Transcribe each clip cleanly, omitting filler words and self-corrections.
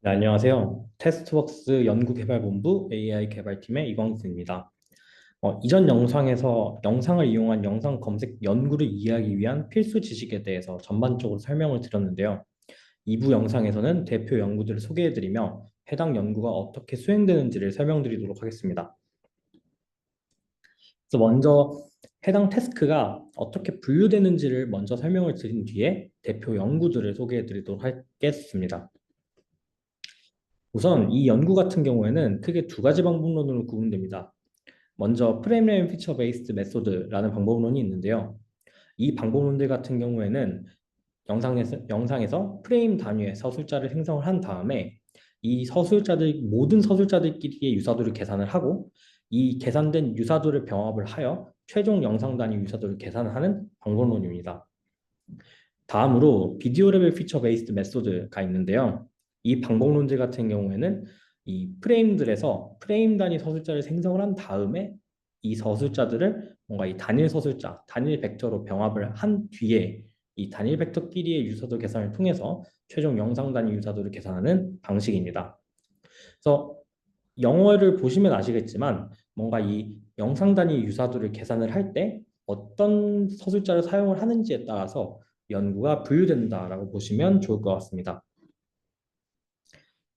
네, 안녕하세요. 테스트웍스 연구개발본부 AI 개발팀의 이광수입니다. 이전 영상에서 영상을 이용한 영상 검색 연구를 이해하기 위한 필수 지식에 대해서 전반적으로 설명을 드렸는데요. 2부 영상에서는 대표 연구들을 소개해드리며 해당 연구가 어떻게 수행되는지를 설명드리도록 하겠습니다. 그래서 먼저 해당 태스크가 어떻게 분류되는지를 먼저 설명을 드린 뒤에 대표 연구들을 소개해드리도록 하겠습니다. 우선 이 연구 같은 경우에는 크게 두 가지 방법론으로 구분됩니다. 먼저 프레임레임 피처 베이스드 메소드라는 방법론이 있는데요. 이 방법론들 같은 경우에는 영상에서 프레임 단위의 서술자를 생성을 한 다음에 이 모든 서술자들끼리의 유사도를 계산을 하고 이 계산된 유사도를 병합을 하여 최종 영상 단위 유사도를 계산하는 방법론입니다. 다음으로 비디오 레벨 피처 베이스드 메소드가 있는데요. 이 방법론들 같은 경우에는 이 프레임들에서 프레임 단위 서술자를 생성을 한 다음에 이 서술자들을 뭔가 이 단일 서술자, 단일 벡터로 병합을 한 뒤에 이 단일 벡터끼리의 유사도 계산을 통해서 최종 영상 단위 유사도를 계산하는 방식입니다. 그래서 영어를 보시면 아시겠지만 뭔가 이 영상 단위 유사도를 계산을 할 때 어떤 서술자를 사용을 하는지에 따라서 연구가 분류된다라고 보시면 좋을 것 같습니다.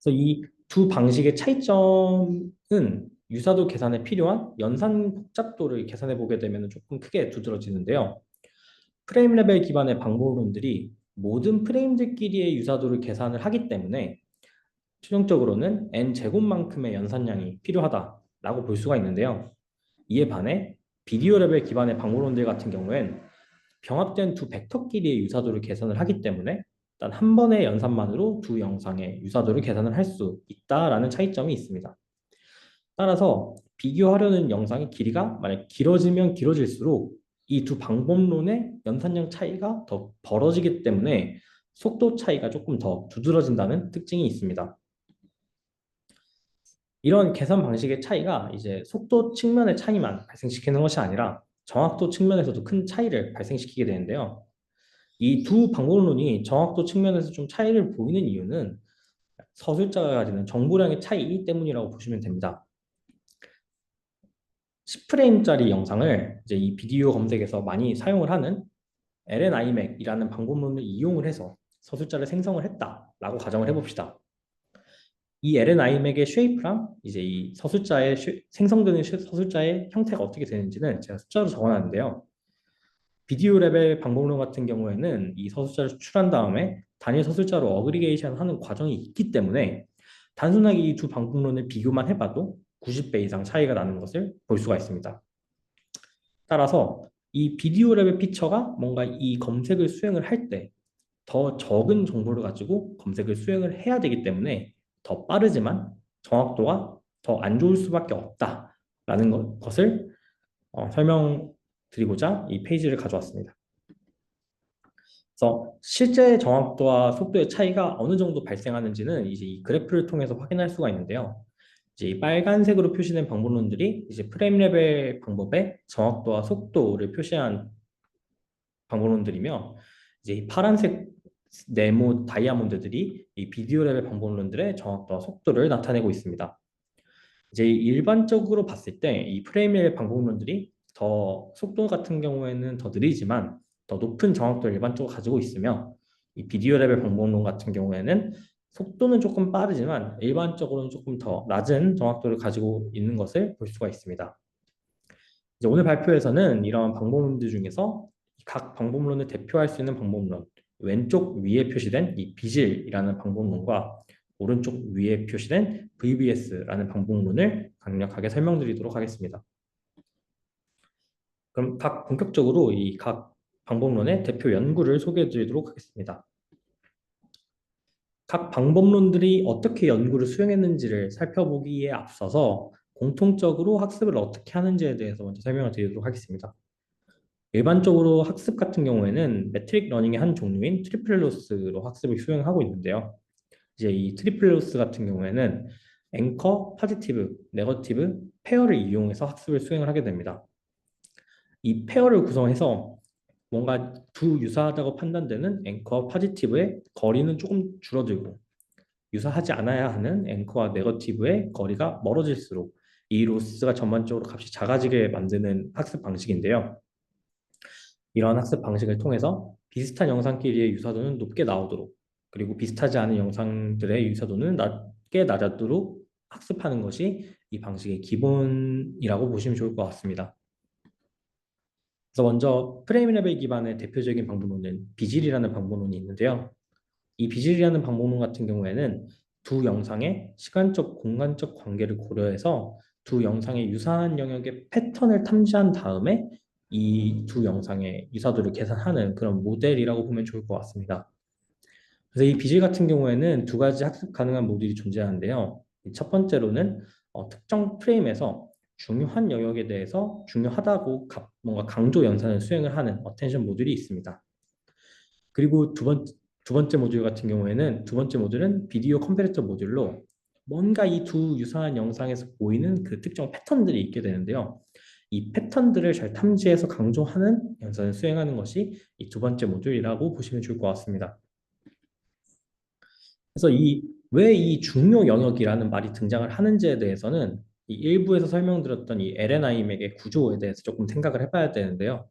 그래서 이 두 방식의 차이점은 유사도 계산에 필요한 연산 복잡도를 계산해 보게 되면 조금 크게 두드러지는데요. 프레임 레벨 기반의 방법론들이 모든 프레임들끼리의 유사도를 계산을 하기 때문에 최종적으로는 n 제곱만큼의 연산량이 필요하다라고 볼 수가 있는데요. 이에 반해 비디오 레벨 기반의 방법론들 같은 경우엔 병합된 두 벡터끼리의 유사도를 계산을 하기 때문에 단 한 번의 연산만으로 두 영상의 유사도를 계산을 할 수 있다라는 차이점이 있습니다. 따라서 비교하려는 영상의 길이가 만약 길어지면 길어질수록 이 두 방법론의 연산량 차이가 더 벌어지기 때문에 속도 차이가 조금 더 두드러진다는 특징이 있습니다. 이런 계산 방식의 차이가 이제 속도 측면의 차이만 발생시키는 것이 아니라 정확도 측면에서도 큰 차이를 발생시키게 되는데요. 이 두 방법론이 정확도 측면에서 좀 차이를 보이는 이유는 서술자가 가지는 정보량의 차이 때문이라고 보시면 됩니다. 10프레임짜리 영상을 이제 이 비디오 검색에서 많이 사용을 하는 LNIMAC이라는 방법론을 이용을 해서 서술자를 생성을 했다라고 가정을 해봅시다. 이 LNIMAC의 쉐이프랑 이제 이 생성되는 서술자의 형태가 어떻게 되는지는 제가 숫자로 적어놨는데요. 비디오 레벨 방법론 같은 경우에는 이 서술자를 추출한 다음에 단일 서술자로 어그리게이션 하는 과정이 있기 때문에 단순하게 이 두 방법론을 비교만 해봐도 90배 이상 차이가 나는 것을 볼 수가 있습니다. 따라서 이 비디오 레벨 피처가 뭔가 이 검색을 수행을 할 때 더 적은 정보를 가지고 검색을 수행을 해야 되기 때문에 더 빠르지만 정확도가 더 안 좋을 수밖에 없다라는 것을 설명드리고자 이 페이지를 가져왔습니다. 그래서 실제 정확도와 속도의 차이가 어느 정도 발생하는지는 이제 이 그래프를 통해서 확인할 수가 있는데요. 이제 이 빨간색으로 표시된 방법론들이 이제 프레임 레벨 방법의 정확도와 속도를 표시한 방법론들이며 이제 이 파란색 네모 다이아몬드들이 이 비디오 레벨 방법론들의 정확도와 속도를 나타내고 있습니다. 이제 일반적으로 봤을 때 이 프레임 레벨 방법론들이 더 속도 같은 경우에는 더 느리지만 더 높은 정확도를 일반적으로 가지고 있으며 이 비디오 레벨 방법론 같은 경우에는 속도는 조금 빠르지만 일반적으로는 조금 더 낮은 정확도를 가지고 있는 것을 볼 수가 있습니다. 이제 오늘 발표에서는 이런 방법론들 중에서 각 방법론을 대표할 수 있는 방법론, 왼쪽 위에 표시된 이 비질이라는 방법론과 오른쪽 위에 표시된 VBS라는 방법론을 강력하게 설명드리도록 하겠습니다. 그럼 각 본격적으로 이 각 방법론의 대표 연구를 소개해드리도록 하겠습니다. 각 방법론들이 어떻게 연구를 수행했는지를 살펴보기에 앞서서 공통적으로 학습을 어떻게 하는지에 대해서 먼저 설명을 드리도록 하겠습니다. 일반적으로 학습 같은 경우에는 매트릭 러닝의 한 종류인 트리플로스로 학습을 수행하고 있는데요. 이제 이 트리플로스 같은 경우에는 앵커, 포지티브, 네거티브, 페어를 이용해서 학습을 수행을 하게 됩니다. 이 페어를 구성해서 뭔가 두 유사하다고 판단되는 앵커, 포지티브의 거리는 조금 줄어들고 유사하지 않아야 하는 앵커와 네거티브의 거리가 멀어질수록 이 로스가 전반적으로 값이 작아지게 만드는 학습 방식인데요. 이러한 학습 방식을 통해서 비슷한 영상끼리의 유사도는 높게 나오도록, 그리고 비슷하지 않은 영상들의 유사도는 낮게 낮아도록 학습하는 것이 이 방식의 기본이라고 보시면 좋을 것 같습니다. 그래서 먼저 프레임 레벨 기반의 대표적인 방법론은 비질이라는 방법론이 있는데요. 이 비질이라는 방법론 같은 경우에는 두 영상의 시간적, 공간적 관계를 고려해서 두 영상의 유사한 영역의 패턴을 탐지한 다음에 이 두 영상의 유사도를 계산하는 그런 모델이라고 보면 좋을 것 같습니다. 그래서 이 비질 같은 경우에는 두 가지 학습 가능한 모듈이 존재하는데요. 첫 번째로는 특정 프레임에서 중요한 영역에 대해서 중요하다고 뭔가 강조 연산을 수행을 하는 어텐션 모듈이 있습니다. 그리고 두 번째 모듈 같은 경우에는 두 번째 모듈은 비디오 컴패리터 모듈로 뭔가 이 두 유사한 영상에서 보이는 그 특정 패턴들이 있게 되는데요. 이 패턴들을 잘 탐지해서 강조하는 연산을 수행하는 것이 이 두 번째 모듈이라고 보시면 좋을 것 같습니다. 그래서 왜 이 중요 영역이라는 말이 등장을 하는지에 대해서는 이 일부에서 설명드렸던 이 LNIMEC의 구조에 대해서 조금 생각을 해봐야 되는데요.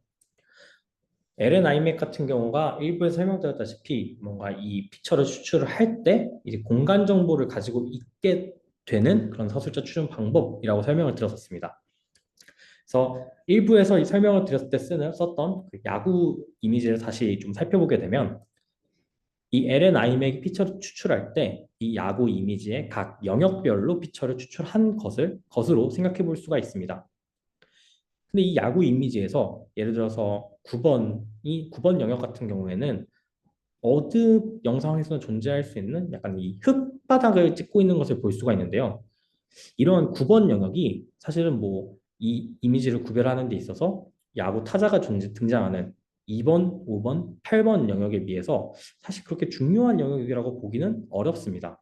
LNIMEC 같은 경우가 일부에서 설명드렸다시피 뭔가 이 피처를 추출을 할 때 이제 공간 정보를 가지고 있게 되는 그런 서술자 추정 방법이라고 설명을 드렸었습니다. 그래서 일부에서 이 설명을 드렸을 때 썼던 그 야구 이미지를 다시 좀 살펴보게 되면 이 LNIMEC 피처를 추출할 때 이 야구 이미지의 각 영역별로 피처를 추출한 것으로 생각해 볼 수가 있습니다. 근데 이 야구 이미지에서 예를 들어서 9번 영역 같은 경우에는 어느 영상에서는 존재할 수 있는 약간 이 흙바닥을 찍고 있는 것을 볼 수가 있는데요. 이런 9번 영역이 사실은 뭐 이 이미지를 구별하는 데 있어서 야구 타자가 등장하는 2번, 5번, 8번 영역에 비해서 사실 그렇게 중요한 영역이라고 보기는 어렵습니다.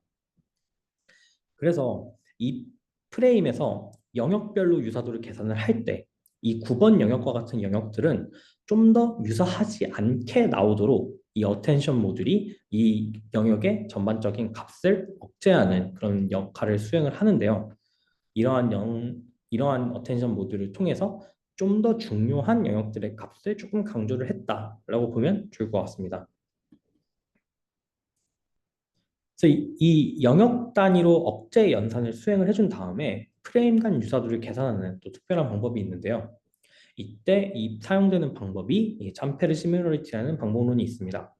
그래서 이 프레임에서 영역별로 유사도를 계산을 할 때 이 9번 영역과 같은 영역들은 좀 더 유사하지 않게 나오도록 이 어텐션 모듈이 이 영역의 전반적인 값을 억제하는 그런 역할을 수행을 하는데요. 이러한 어텐션 모듈을 통해서 좀 더 중요한 영역들의 값을 조금 강조를 했다라고 보면 좋을 것 같습니다. 그래서 이 영역 단위로 억제 연산을 수행을 해준 다음에 프레임 간 유사도를 계산하는 또 특별한 방법이 있는데요. 이때 사용되는 방법이 이 잠페르 시뮬러리티라는 방법론이 있습니다.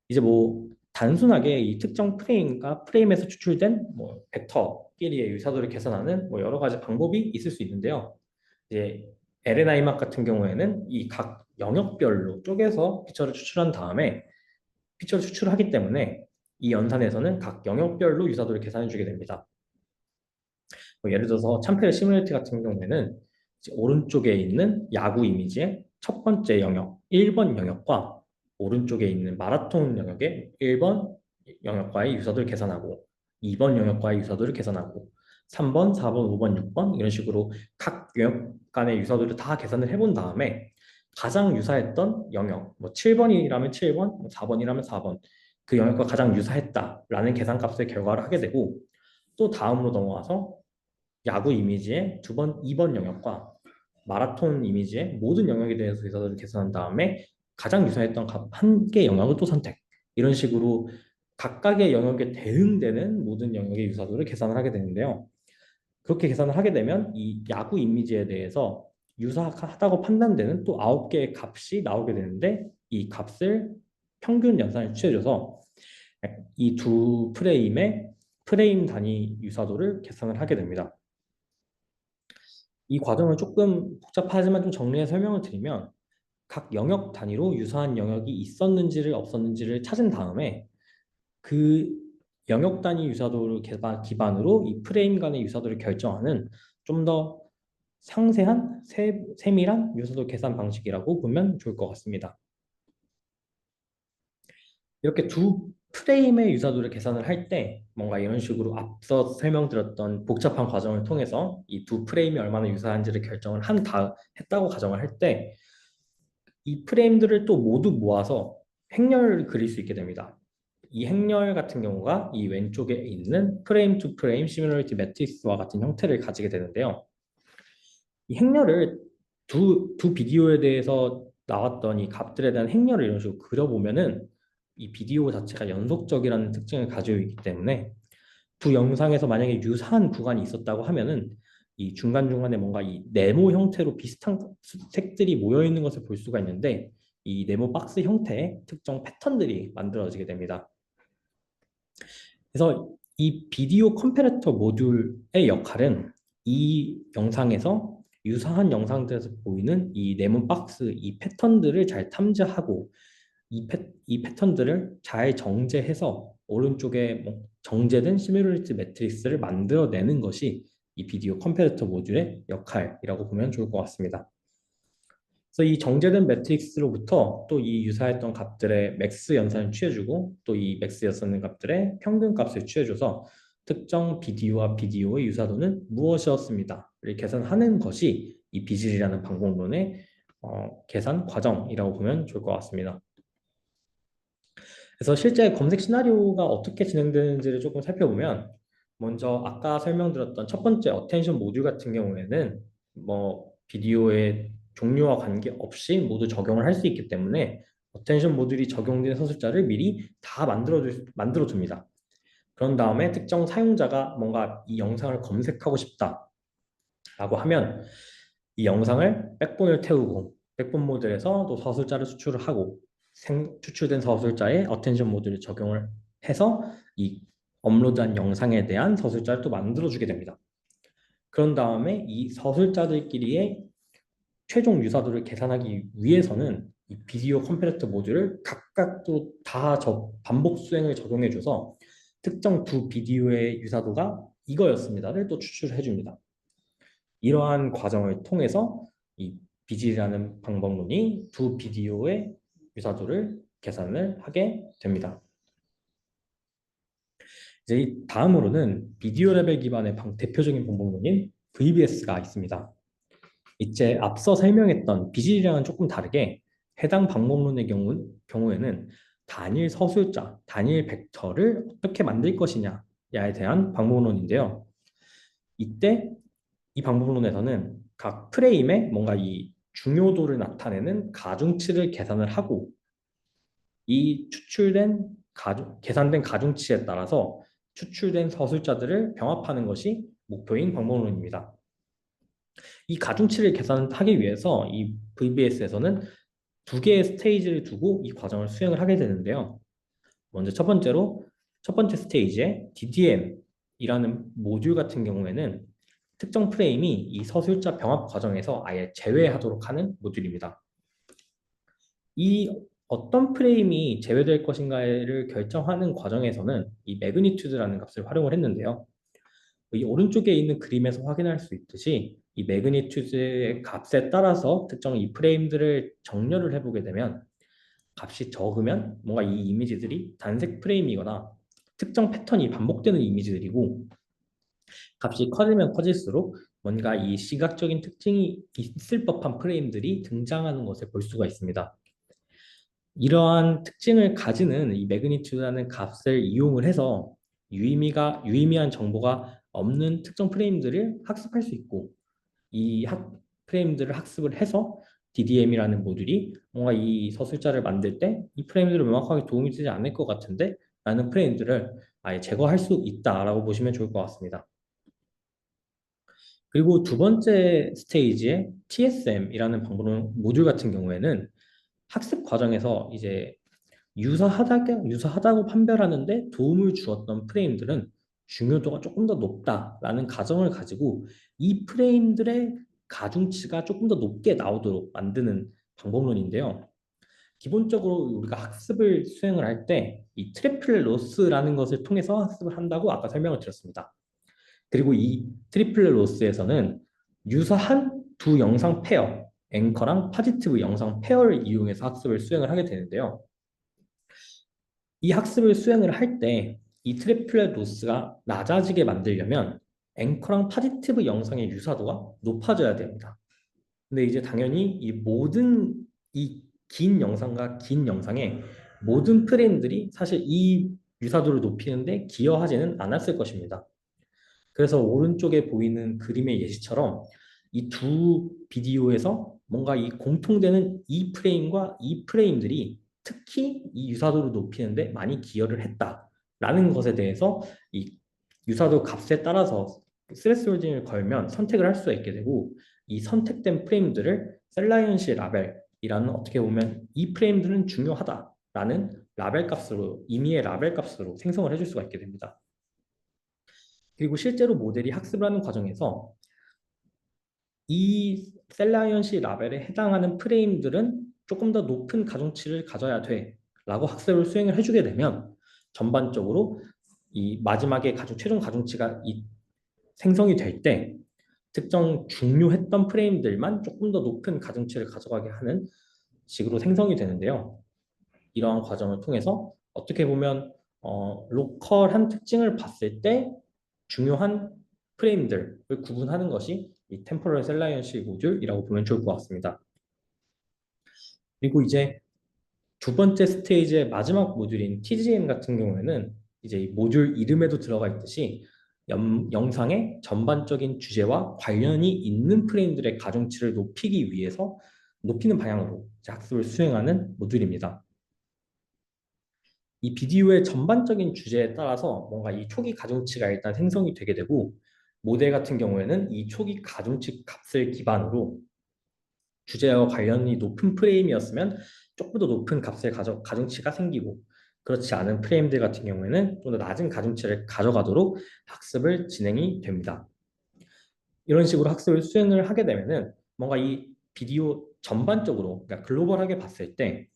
이제 뭐 단순하게 이 특정 프레임과 프레임에서 추출된 뭐 벡터끼리의 유사도를 계산하는 뭐 여러 가지 방법이 있을 수 있는데요. 이제 LNIMAC 같은 경우에는 이 각 영역별로 쪼개서 피처를 추출한 다음에 피처를 추출하기 때문에 이 연산에서는 각 영역별로 유사도를 계산해 주게 됩니다. 뭐 예를 들어서 참페르 시뮬레이트 같은 경우에는 오른쪽에 있는 야구 이미지의 첫 번째 영역, 1번 영역과 오른쪽에 있는 마라톤 영역의 1번 영역과의 유사도를 계산하고 2번 영역과의 유사도를 계산하고 3번, 4번, 5번, 6번 이런 식으로 각 영역 간의 유사도를 다 계산을 해본 다음에 가장 유사했던 영역, 뭐 7번이라면 7번, 4번이라면 4번 그 영역과 가장 유사했다라는 계산값의 결과를 하게 되고 또 다음으로 넘어와서 야구 이미지의 2번 영역과 마라톤 이미지의 모든 영역에 대해서 유사도를 계산한 다음에 가장 유사했던 값 한 개 영역을 또 선택. 이런 식으로 각각의 영역에 대응되는 모든 영역의 유사도를 계산을 하게 되는데요. 그렇게 계산을 하게 되면 이 야구 이미지에 대해서 유사하다고 판단되는 또 9개의 값이 나오게 되는데 이 값을 평균 연산을 취해줘서 이 두 프레임의 프레임 단위 유사도를 계산을 하게 됩니다. 이 과정을 조금 복잡하지만 좀 정리해 설명을 드리면 각 영역 단위로 유사한 영역이 있었는지를 없었는지를 찾은 다음에 그 영역 단위 유사도를 기반으로 이 프레임 간의 유사도를 결정하는 좀 더 상세한 세밀한 유사도 계산 방식이라고 보면 좋을 것 같습니다. 이렇게 두 프레임의 유사도를 계산을 할 때 뭔가 이런 식으로 앞서 설명드렸던 복잡한 과정을 통해서 이 두 프레임이 얼마나 유사한지를 결정을 했다고 가정을 할 때 이 프레임들을 또 모두 모아서 행렬을 그릴 수 있게 됩니다. 이 행렬 같은 경우가 이 왼쪽에 있는 프레임 투 프레임 시뮬러리티 매트릭스와 같은 형태를 가지게 되는데요. 이 행렬을 두 비디오에 대해서 나왔던 이 값들에 대한 행렬을 이런 식으로 그려보면은 이 비디오 자체가 연속적이라는 특징을 가지고 있기 때문에 두 영상에서 만약에 유사한 구간이 있었다고 하면은 이 중간중간에 뭔가 이 네모 형태로 비슷한 색들이 모여 있는 것을 볼 수가 있는데 이 네모 박스 형태의 특정 패턴들이 만들어지게 됩니다. 그래서 이 비디오 컴패레터 모듈의 역할은 이 영상에서 유사한 영상들에서 보이는 이 네모 박스 이 패턴들을 잘 탐지하고 이 패턴들을 잘 정제해서 오른쪽에 뭐 정제된 시뮬레이트 매트릭스를 만들어내는 것이 이 비디오 컴패레터 모듈의 역할이라고 보면 좋을 것 같습니다. 그래서 이 정제된 매트릭스로부터 또 이 유사했던 값들의 맥스 연산을 취해주고 또 이 맥스 연산 값들의 평균 값을 취해줘서 특정 비디오와 비디오의 유사도는 무엇이었습니다를 계산하는 것이 이 비질이라는 방법론의 계산 과정이라고 보면 좋을 것 같습니다. 그래서 실제 검색 시나리오가 어떻게 진행되는지를 조금 살펴보면 먼저 아까 설명드렸던 첫 번째 어텐션 모듈 같은 경우에는 뭐 비디오의 종류와 관계없이 모두 적용을 할 수 있기 때문에 어텐션 모듈이 적용된 서술자를 미리 다 만들어 둡니다. 그런 다음에 특정 사용자가 뭔가 이 영상을 검색하고 싶다라고 하면 이 영상을 백본을 태우고 백본 모듈에서 또 서술자를 수출을 하고 추출된 서술자의 어텐션 모듈을 적용을 해서 이 업로드한 영상에 대한 서술자를 또 만들어주게 됩니다. 그런 다음에 이 서술자들끼리의 최종 유사도를 계산하기 위해서는 이 비디오 컴패레터 모듈을 각각 또 다 반복 수행을 적용해줘서 특정 두 비디오의 유사도가 이거였습니다를 또 추출해 줍니다. 이러한 과정을 통해서 이 비질이라는 방법론이 두 비디오의 유사도를 계산을 하게 됩니다. 이제 이 다음으로는 비디오 레벨 기반의 대표적인 방법론인 VBS가 있습니다. 이제 앞서 설명했던 비질이랑은 조금 다르게 해당 방법론의 경우에는 단일 서술자, 단일 벡터를 어떻게 만들 것이냐에 대한 방법론인데요. 이때 이 방법론에서는 각 프레임에 뭔가 이 중요도를 나타내는 가중치를 계산을 하고 이 계산된 가중치에 따라서 추출된 서술자들을 병합하는 것이 목표인 방법론입니다. 이 가중치를 계산하기 위해서 이 VBS에서는 두 개의 스테이지를 두고 이 과정을 수행을 하게 되는데요. 먼저 첫 번째 스테이지에 DDM이라는 모듈 같은 경우에는 특정 프레임이 이 서술자 병합 과정에서 아예 제외하도록 하는 모듈입니다. 이 어떤 프레임이 제외될 것인가를 결정하는 과정에서는 이 매그니튜드라는 값을 활용을 했는데요. 이 오른쪽에 있는 그림에서 확인할 수 있듯이 이 매그니튜드의 값에 따라서 특정 이 프레임들을 정렬을 해보게 되면 값이 적으면 뭔가 이 이미지들이 단색 프레임이거나 특정 패턴이 반복되는 이미지들이고 값이 커지면 커질수록 뭔가 이 시각적인 특징이 있을 법한 프레임들이 등장하는 것을 볼 수가 있습니다. 이러한 특징을 가지는 이 매그니튜드라는 값을 이용을 해서 유의미한 정보가 없는 특정 프레임들을 학습할 수 있고 이 프레임들을 학습을 해서 DDM이라는 모듈이 뭔가 이 서술자를 만들 때 이 프레임들을 명확하게 도움이 되지 않을 것 같은데 라는 프레임들을 아예 제거할 수 있다라고 보시면 좋을 것 같습니다. 그리고 두 번째 스테이지의 TSM이라는 방법 모듈 같은 경우에는 학습 과정에서 이제 유사하다고 판별하는데 도움을 주었던 프레임들은 중요도가 조금 더 높다라는 가정을 가지고 이 프레임들의 가중치가 조금 더 높게 나오도록 만드는 방법론인데요. 기본적으로 우리가 학습을 수행을 할 때 이 트리플 로스라는 것을 통해서 학습을 한다고 아까 설명을 드렸습니다. 그리고 이 트리플 로스에서는 유사한 두 영상 페어, 앵커랑 파지티브 영상 페어를 이용해서 학습을 수행을 하게 되는데요. 이 학습을 수행을 할 때 이 트리플렛 로스가 낮아지게 만들려면 앵커랑 파지티브 영상의 유사도가 높아져야 됩니다. 근데 이제 당연히 이 긴 영상과 긴 영상의 모든 프레임들이 사실 이 유사도를 높이는데 기여하지는 않았을 것입니다. 그래서 오른쪽에 보이는 그림의 예시처럼 이 두 비디오에서 뭔가 이 공통되는 이 프레임과 이 프레임들이 특히 이 유사도를 높이는데 많이 기여를 했다라는 것에 대해서 이 유사도 값에 따라서 스레스홀딩을 걸면 선택을 할 수가 있게 되고, 이 선택된 프레임들을 셀라이언시 라벨이라는, 어떻게 보면 이 프레임들은 중요하다라는 라벨 값으로, 임의의 라벨 값으로 생성을 해줄 수가 있게 됩니다. 그리고 실제로 모델이 학습을 하는 과정에서 이 셀라이언시 라벨에 해당하는 프레임들은 조금 더 높은 가중치를 가져야 돼 라고 학습을 수행을 해주게 되면, 전반적으로 이 마지막에 최종 가중치가 생성이 될 때 특정 중요했던 프레임들만 조금 더 높은 가중치를 가져가게 하는 식으로 생성이 되는데요. 이러한 과정을 통해서 어떻게 보면 로컬한 특징을 봤을 때 중요한 프레임들을 구분하는 것이 이 템포럴 셀라이언시 모듈이라고 보면 좋을 것 같습니다. 그리고 이제 두 번째 스테이지의 마지막 모듈인 TGM 같은 경우에는 이제 이 모듈 이름에도 들어가 있듯이 영상의 전반적인 주제와 관련이 있는 프레임들의 가중치를 높이기 위해서 높이는 방향으로 학습을 수행하는 모듈입니다. 이 비디오의 전반적인 주제에 따라서 뭔가 이 초기 가중치가 일단 생성이 되게 되고, 모델 같은 경우에는 이 초기 가중치 값을 기반으로 주제와 관련이 높은 프레임이었으면 조금 더 높은 가중치가 생기고, 그렇지 않은 프레임들 같은 경우에는 좀 더 낮은 가중치를 가져가도록 학습을 진행이 됩니다. 이런 식으로 학습을 수행을 하게 되면은 뭔가 이 비디오 전반적으로, 그러니까 글로벌하게 봤을 때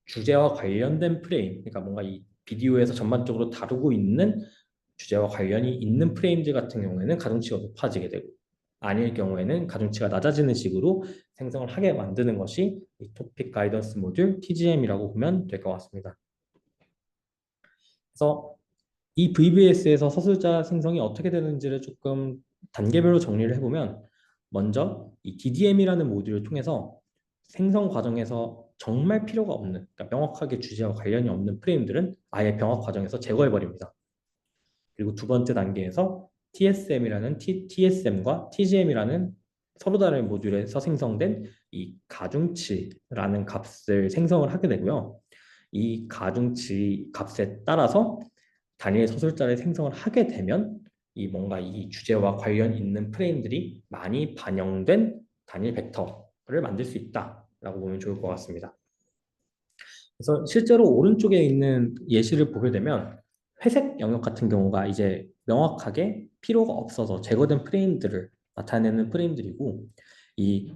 주제와 관련된 프레임, 그러니까 뭔가 이 비디오에서 전반적으로 다루고 있는 주제와 관련이 있는 프레임들 같은 경우에는 가중치가 높아지게 되고, 아닐 경우에는 가중치가 낮아지는 식으로 생성을 하게 만드는 것이 이 토픽 가이던스 모듈 TGM이라고 보면 될 것 같습니다. 그래서 이 VBS에서 서술자 생성이 어떻게 되는지를 조금 단계별로 정리를 해보면, 먼저 이 DDM이라는 모듈을 통해서 생성 과정에서 정말 필요가 없는, 그러니까 명확하게 주제와 관련이 없는 프레임들은 아예 병합 과정에서 제거해버립니다. 그리고 두 번째 단계에서 TSM과 TGM이라는 서로 다른 모듈에서 생성된 이 가중치라는 값을 생성을 하게 되고요. 이 가중치 값에 따라서 단일 서술자를 생성을 하게 되면 이 뭔가 이 주제와 관련 있는 프레임들이 많이 반영된 단일 벡터를 만들 수 있다라고 보면 좋을 것 같습니다. 그래서 실제로 오른쪽에 있는 예시를 보게 되면 회색 영역 같은 경우가 이제 명확하게 필요가 없어서 제거된 프레임들을 나타내는 프레임들이고, 이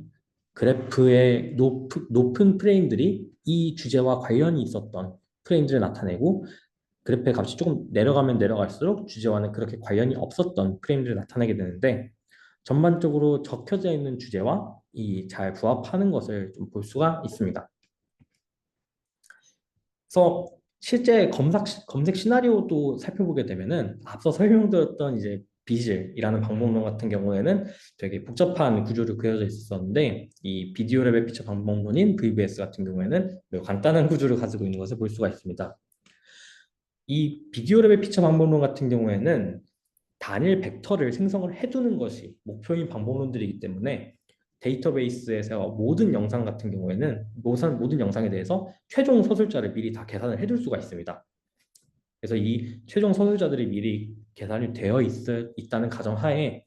그래프의 높은 프레임들이 이 주제와 관련이 있었던 프레임들을 나타내고, 그래프의 값이 조금 내려가면 내려갈수록 주제와는 그렇게 관련이 없었던 프레임들을 나타내게 되는데, 전반적으로 적혀져 있는 주제와 이 잘 부합하는 것을 좀 볼 수가 있습니다. 그래서 실제 검색 시나리오도 살펴보게 되면은 앞서 설명드렸던 이제 비즐이라는 방법론 같은 경우에는 되게 복잡한 구조로 그려져 있었는데, 이 비디오 레벨 피처 방법론인 VBS 같은 경우에는 매우 간단한 구조를 가지고 있는 것을 볼 수가 있습니다. 이 비디오 레벨 피처 방법론 같은 경우에는 단일 벡터를 생성을 해두는 것이 목표인 방법론들이기 때문에, 데이터베이스에서 모든 영상 같은 경우에는 모든 영상에 대해서 최종 서술자를 미리 다 계산을 해둘 수가 있습니다. 그래서 이 최종 서술자들이 미리 계산이 되어 있다는 가정하에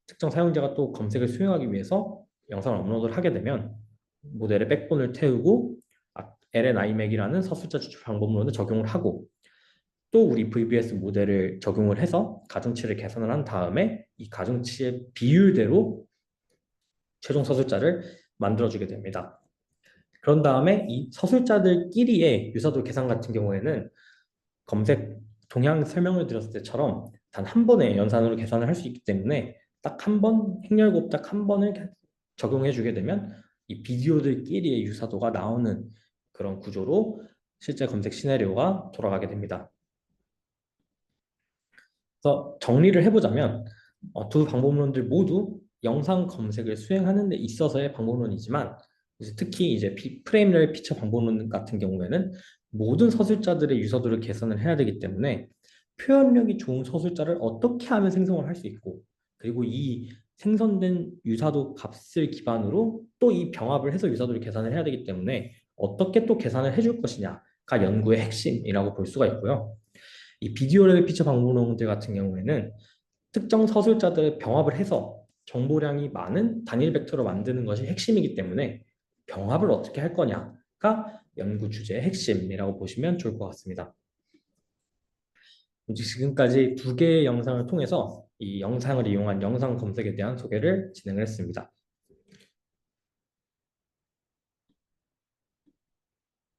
특정 사용자가 또 검색을 수행하기 위해서 영상을 업로드를 하게 되면 모델의 백본을 태우고 LNIMAC이라는 서술자 추출 방법론을 적용을 하고, 또 우리 VBS 모델을 적용을 해서 가중치를 계산을 한 다음에 이 가중치의 비율대로 최종 서술자를 만들어주게 됩니다. 그런 다음에 이 서술자들끼리의 유사도 계산 같은 경우에는 검색 동향 설명을 드렸을 때처럼 단 한 번에 연산으로 계산을 할 수 있기 때문에 딱 한 번, 행렬곱 딱 한 번을 적용해 주게 되면 이 비디오들끼리의 유사도가 나오는 그런 구조로 실제 검색 시나리오가 돌아가게 됩니다. 그래서 정리를 해보자면 두 방법론들 모두 영상 검색을 수행하는 데 있어서의 방법론이지만, 이제 특히 이제 프레임럴 피처 방법론 같은 경우에는 모든 서술자들의 유서들을 개선을 해야 되기 때문에 표현력이 좋은 서술자를 어떻게 하면 생성을 할 수 있고, 그리고 이 생성된 유사도 값을 기반으로 또 이 병합을 해서 유사도를 계산을 해야 되기 때문에 어떻게 또 계산을 해줄 것이냐가 연구의 핵심이라고 볼 수가 있고요. 이 비디오 레벨 피처 방법론들 같은 경우에는 특정 서술자들을 병합을 해서 정보량이 많은 단일 벡터로 만드는 것이 핵심이기 때문에 병합을 어떻게 할 거냐가 연구 주제의 핵심이라고 보시면 좋을 것 같습니다. 지금까지 두 개의 영상을 통해서 이 영상을 이용한 영상 검색에 대한 소개를 진행을 했습니다.